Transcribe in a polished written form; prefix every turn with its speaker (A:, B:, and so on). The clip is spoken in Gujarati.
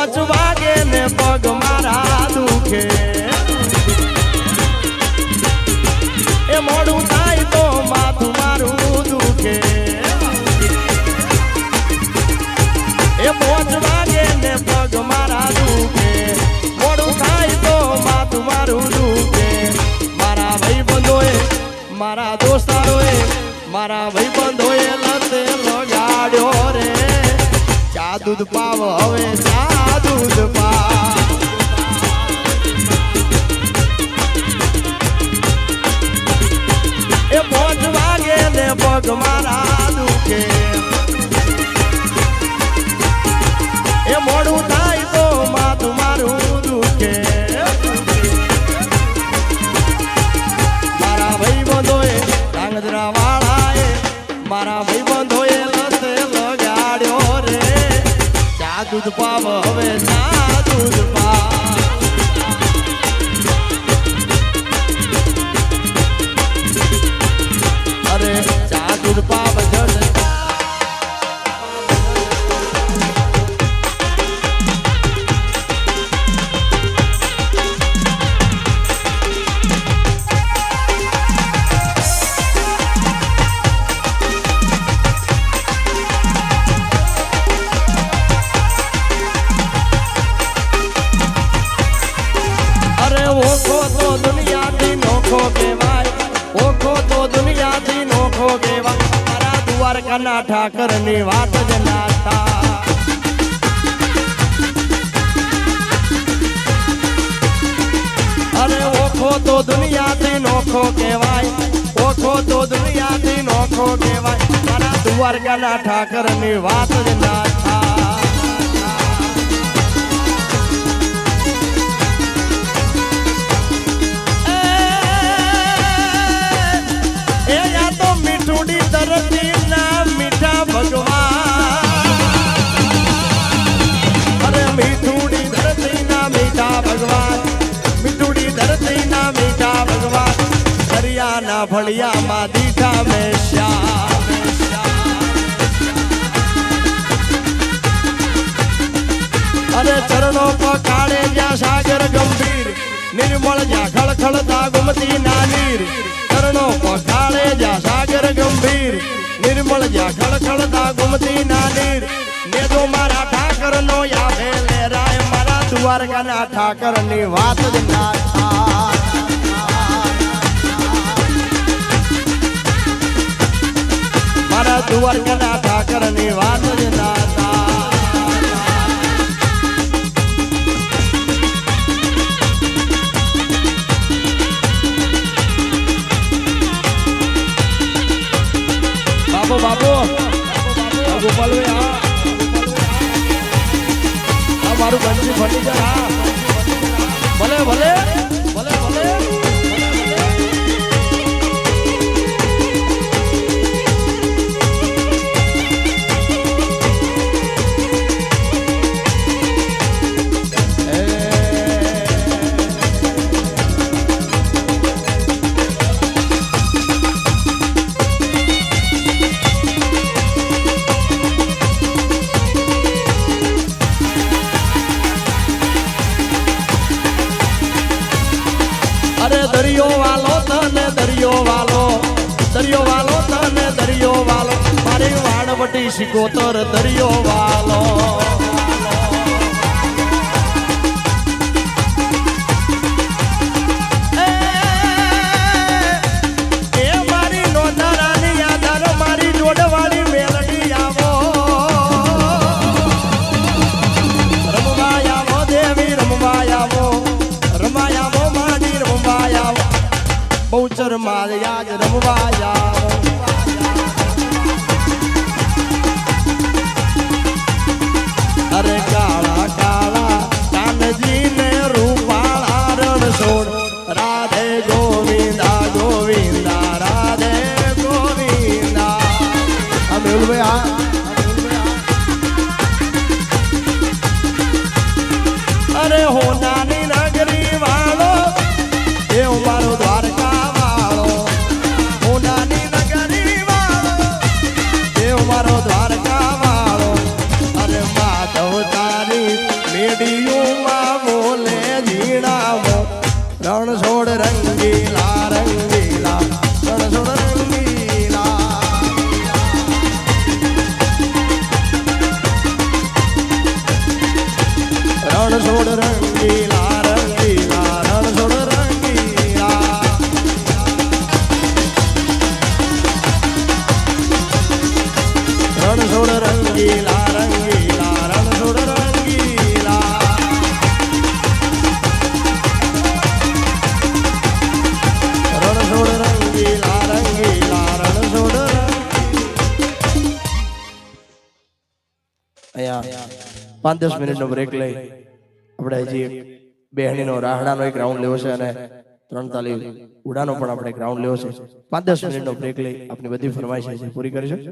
A: પોચ વાગે ને પગ મારા દુખે એ મોડું થાય તો માથું મારું દુખે એ પોચ વાગે ને પગ મારા દુખે મોડું થાય તો માથું મારું દુખે મારા ભાઈબંધોએ મારા દોસ્તારોએ મારા ભાઈબંધોએ લતે લગાડ્યો રે ચા દૂધ પાવ હવે ચા દૂધ પાવ એ પોચ વાગે ને પગ મારા દુખે એ મોડું થાય તો માથું મારું દુખે મારા ભાઈબંધોએ ધાંગધ્રા વાળાએ મારા ભાઈબંધોએ લતે લગાડ્યો રે ચા દૂધ પાવ હવે ચા દૂધ પાવ અરે ચા દૂધ પાવ જડ ઓખો તો દુનિયાથી નોખો કહેવાય ઓખો તો દુનિયાથી નોખો કહેવાય મારા દ્વારકાના ઠાકરની વાત જ ના થાય અરે ઓખો તો દુનિયાથી નોખો કહેવાય ઓખો તો દુનિયાથી નોખો કહેવાય મારા દ્વારકાના ઠાકરની વાત જ ના થાય ધરતી ના મીઠા ભગવાન અરે મીઠુડી ધરતી ના મીઠા ભગવાન મીઠુડી ધરતી ના મીઠા ભગવાન દરિયાના ફળિયામાં દીઠા મેશ્યા અરે ચરણો પકાળે જ્યાં સાગર ગંભીર નિર્મળ જ્યાં ખળખળતા ગુમતી ના નીર ચરણો પકાળે જ્યાં સાગર ગંભીર નિર્મળ જ્યાં ખળખળતા ગુમતી ના નીર ને તો મારા ઠાકર નો યાદે લેરાય મારા દ્વારકાના ઠાકર ની વાત જ ના થાય મારા દ્વારકાના ઠાકર ની વાત જ ના થાય બાબુ ગોપાલ મારું બંસી ફર્નિચર હા ભલે ભલે ભલે ભલે દરિયો વાલો તને દરિયો વાલો તને દરિયો વાલો મારી વાણવટી શિકોતર દરિયો વાલો એ મારી નોંધારાની યાદાર મારી જોડવાળી મેલડી આવો રમવા આવો દેવી રમવા આવો રમાયા બહુચર માર્યા જ રમવાયા રણછોડ રંગીલા રંગીલા રણછોડ રંગીલા રણછોડ રંગીલા રંગીલા રણછોડ અહીંયા 5-10 મિનિટનો બ્રેક લઈ આપણે હજી બેહણીનો રાહડાનો એક રાઉન્ડ લેવો છે અને 3 તાલી ઉડાનો પણ આપણે એક રાઉન્ડ લેવો છે 5-10 મિનિટનો બ્રેક લઈ આપની બધી ફરમાઈશ છે પૂરી કરીશું